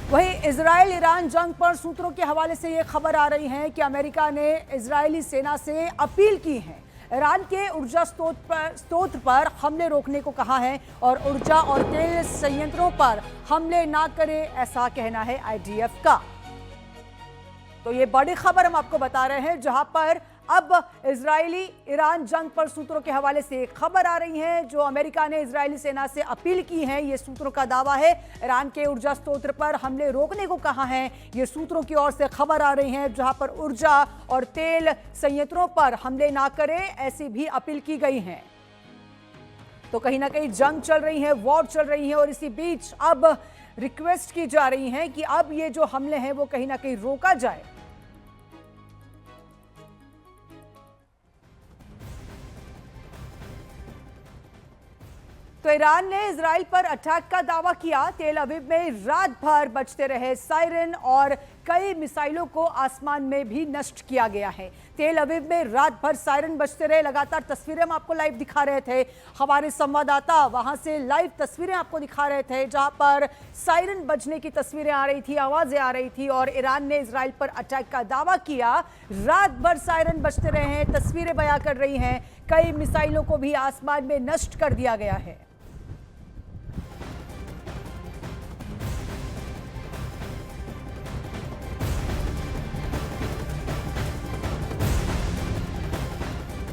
वहीं Israel Iran जंग पर सूत्रों के हवाले से ये खबर आ रही है कि अमेरिका ने इजरायली सेना से अपील की है, ईरान के ऊर्जा स्रोत पर हमले रोकने को कहा है और ऊर्जा और तेल संयंत्रों पर हमले ना करे, ऐसा कहना है आईडीएफ का। तो ये बड़ी खबर हम आपको बता रहे हैं, जहां पर अब इजरायली ईरान जंग पर सूत्रों के हवाले से एक खबर आ रही है जो अमेरिका ने इजरायली सेना से अपील की है। ये सूत्रों का दावा है, ईरान के ऊर्जा स्रोत पर हमले रोकने को कहा है। ये सूत्रों की ओर से खबर आ रही है, जहां पर ऊर्जा और तेल संयंत्रों पर हमले ना करें, ऐसी भी अपील की गई है। तो कहीं ना कहीं जंग चल रही है, वॉर चल रही है और इसी बीच अब रिक्वेस्ट की जा रही है कि अब ये जो हमले हैं वो कहीं ना कहीं रोका जाए। तो ईरान ने इजराइल पर अटैक का दावा किया। तेल अवीव में रात भर बजते रहे सायरन और कई मिसाइलों को आसमान में भी नष्ट किया गया है। तेल अवीव में रात भर सायरन बजते रहे, लगातार तस्वीरें हम आपको लाइव दिखा रहे थे। हमारे संवाददाता वहां से लाइव तस्वीरें आपको दिखा रहे थे, जहां पर सायरन बजने की तस्वीरें आ रही थी, आवाजें आ रही थी और ईरान ने इजराइल पर अटैक का दावा किया। रात भर सायरन बजते रहे हैं, तस्वीरें बयां कर रही हैं, कई मिसाइलों को भी आसमान में नष्ट कर दिया गया है।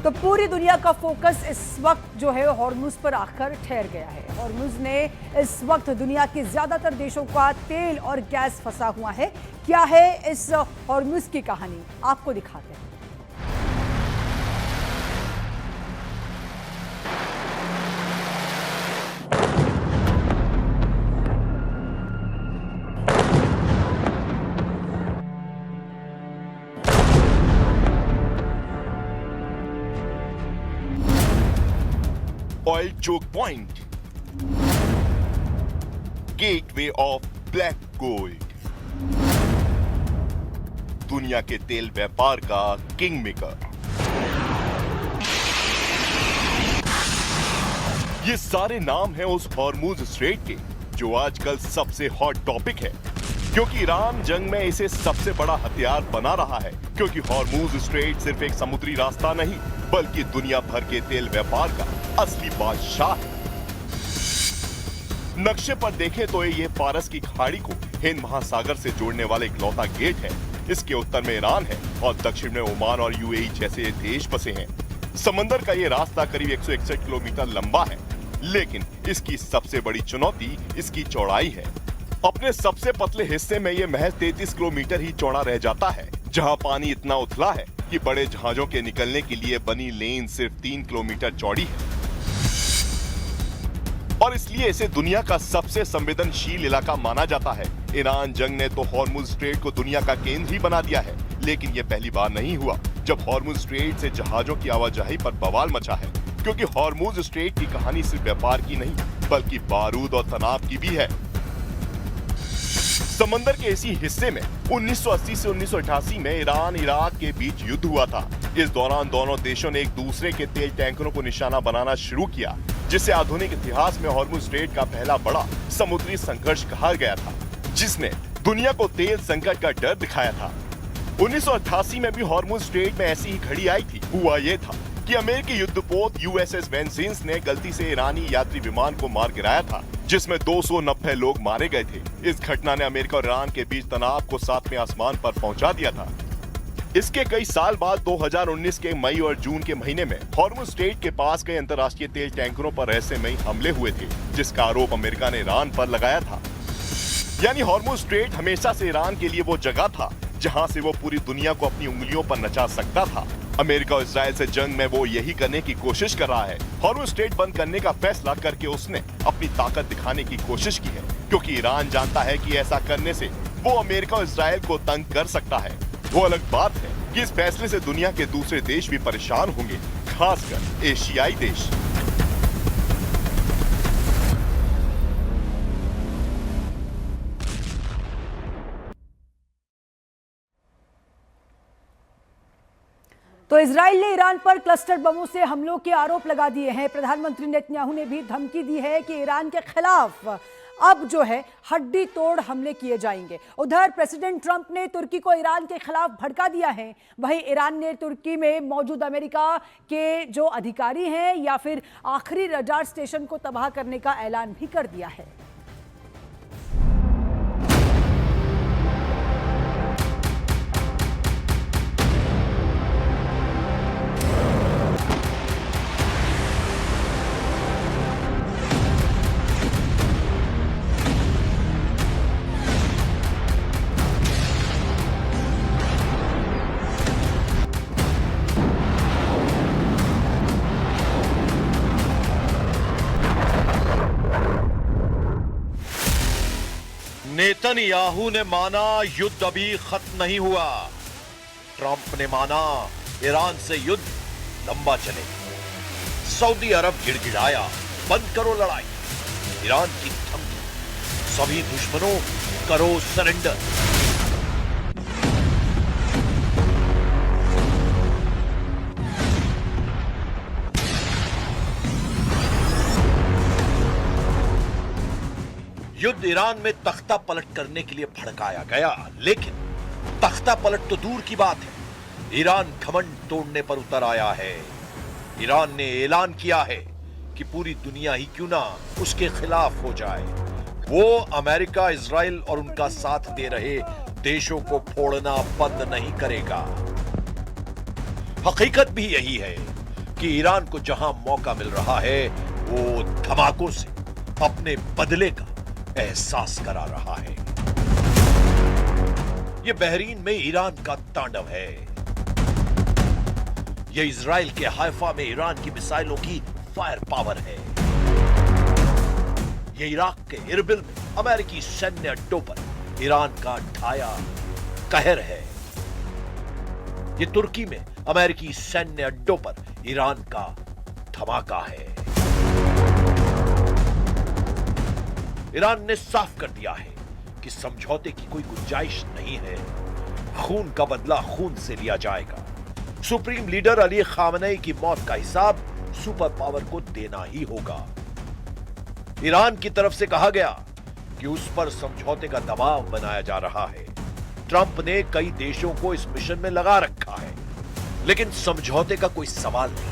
तो पूरी दुनिया का फोकस इस वक्त जो है हॉर्मुज पर आकर ठहर गया है। हॉर्मुज ने इस वक्त दुनिया के ज्यादातर देशों का तेल और गैस फंसा हुआ है। क्या है इस हॉर्मुज की कहानी, आपको दिखाते हैं। Oil choke point, gateway of black gold, दुनिया के तेल व्यापार का किंग मेकर। ये सारे नाम हैं उस हॉर्मुज स्ट्रेट के, जो आजकल सबसे हॉट टॉपिक है, क्योंकि ईरान जंग में इसे सबसे बड़ा हथियार बना रहा है। क्योंकि हॉर्मुज स्ट्रेट सिर्फ एक समुद्री रास्ता नहीं, बल्कि दुनिया भर के तेल व्यापार का असली बादशाह है। नक्शे पर देखें तो ये फारस की खाड़ी को हिंद महासागर से जोड़ने वाला इकलौता गेट है। इसके उत्तर में ईरान है और दक्षिण में ओमान और यूएई जैसे देश बसे हैं। समंदर का ये रास्ता करीब 161 किलोमीटर लंबा है, लेकिन इसकी सबसे बड़ी चुनौती इसकी चौड़ाई है। अपने सबसे पतले हिस्से में ये महज 33 किलोमीटर ही चौड़ा रह जाता है, जहां पानी इतना उथला है कि बड़े जहाजों के निकलने के लिए बनी लेन सिर्फ 3 किलोमीटर चौड़ी है और इसलिए इसे दुनिया का सबसे संवेदनशील इलाका माना जाता है। ईरान जंग ने तो हॉर्मुज स्ट्रेट को दुनिया का केंद्र ही बना दिया है, लेकिन यह पहली बार नहीं हुआ जब हॉर्मुज स्ट्रेट से जहाजों की आवाजाही पर बवाल मचा है। क्योंकि हॉर्मुज स्ट्रेट की कहानी सिर्फ व्यापार की नहीं, बल्कि बारूद और तनाव की भी है। समंदर के इसी हिस्से में 1980 से 1988 में ईरान इराक के बीच युद्ध हुआ था। इस दौरान दोनों देशों ने एक दूसरे के तेल टैंकरों को निशाना बनाना शुरू किया, जिसे आधुनिक इतिहास में हॉर्मुज स्ट्रेट का पहला बड़ा समुद्री संघर्ष कहा गया था, जिसने दुनिया को तेल संकट का डर दिखाया था। 1988 में भी हॉर्मुज स्ट्रेट में ऐसी ही घड़ी आई थी। हुआ ये था कि अमेरिकी युद्धपोत यूएसएस वेंसिन्स ने गलती से ईरानी यात्री विमान को मार गिराया था, जिसमें 290 लोग मारे गए थे। इस घटना ने अमेरिका और ईरान के बीच तनाव को 7वें आसमान पर पहुंचा दिया था। इसके कई साल बाद 2019 के मई और जून के महीने में हॉर्मुज स्ट्रेट के पास कई अंतर्राष्ट्रीय तेल टैंकरों पर रहस्यमयी हमले हुए थे, जिसका आरोप अमेरिका ने ईरान पर लगाया था। यानी हॉर्मुज स्ट्रेट हमेशा से ईरान के लिए वो जगह था जहां से वो पूरी दुनिया को अपनी उंगलियों पर नचा सकता था। अमेरिका और इजराइल से जंग में वो यही करने की कोशिश कर रहा है। हॉर्मुज स्ट्रेट बंद करने का फैसला करके उसने अपनी ताकत दिखाने की कोशिश की है, क्योंकि ईरान जानता है कि ऐसा करने से वो अमेरिका और इजराइल को तंग कर सकता है। वो अलग बात है कि इस फैसले से दुनिया के दूसरे देश भी परेशान होंगे, खासकर एशियाई देश। तो इजराइल ने ईरान पर क्लस्टर बमों से हमलों के आरोप लगा दिए हैं। प्रधानमंत्री नेतन्याहू ने भी धमकी दी है कि ईरान के खिलाफ अब जो है हड्डी तोड़ हमले किए जाएंगे। उधर प्रेसिडेंट ट्रंप ने तुर्की को ईरान के खिलाफ भड़का दिया है। वहीं ईरान ने तुर्की में मौजूद अमेरिका के जो अधिकारी हैं या फिर आखिरी रडार स्टेशन को तबाह करने का ऐलान भी कर दिया है। नेतन्याहू ने माना युद्ध अभी खत्म नहीं हुआ। ट्रंप ने माना ईरान से युद्ध लंबा चलेगा। सऊदी अरब गिड़गिड़ाया, बंद करो लड़ाई। ईरान की धमकी, सभी दुश्मनों करो सरेंडर। युद्ध ईरान में तख्ता पलट करने के लिए भड़काया गया, लेकिन तख्ता पलट तो दूर की बात है, ईरान घमंड तोड़ने पर उतर आया है। ईरान ने ऐलान किया है कि पूरी दुनिया ही क्यों ना उसके खिलाफ हो जाए, वो अमेरिका, इजराइल और उनका साथ दे रहे देशों को फोड़ना बंद नहीं करेगा। हकीकत भी यही है कि ईरान को जहां मौका मिल रहा है वो धमाकों से अपने बदले का एहसास करा रहा है। यह बहरीन में ईरान का तांडव है। यह इजराइल के हाइफा में ईरान की मिसाइलों की फायर पावर है। यह इराक के इरबिल में अमेरिकी सैन्य अड्डों पर ईरान का ढाया कहर है। यह तुर्की में अमेरिकी सैन्य अड्डों पर ईरान का धमाका है। ईरान ने साफ कर दिया है कि समझौते की कोई गुंजाइश नहीं है। खून का बदला खून से लिया जाएगा। सुप्रीम लीडर अली खामनेई की मौत का हिसाब सुपर पावर को देना ही होगा। ईरान की तरफ से कहा गया कि उस पर समझौते का दबाव बनाया जा रहा है। ट्रंप ने कई देशों को इस मिशन में लगा रखा है, लेकिन समझौते का कोई सवाल नहीं।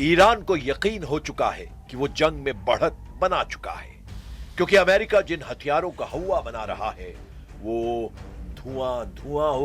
ईरान को यकीन हो चुका है कि वो जंग में बढ़त बना चुका है, क्योंकि अमेरिका जिन हथियारों का हवा बना रहा है वो धुआं धुआं हो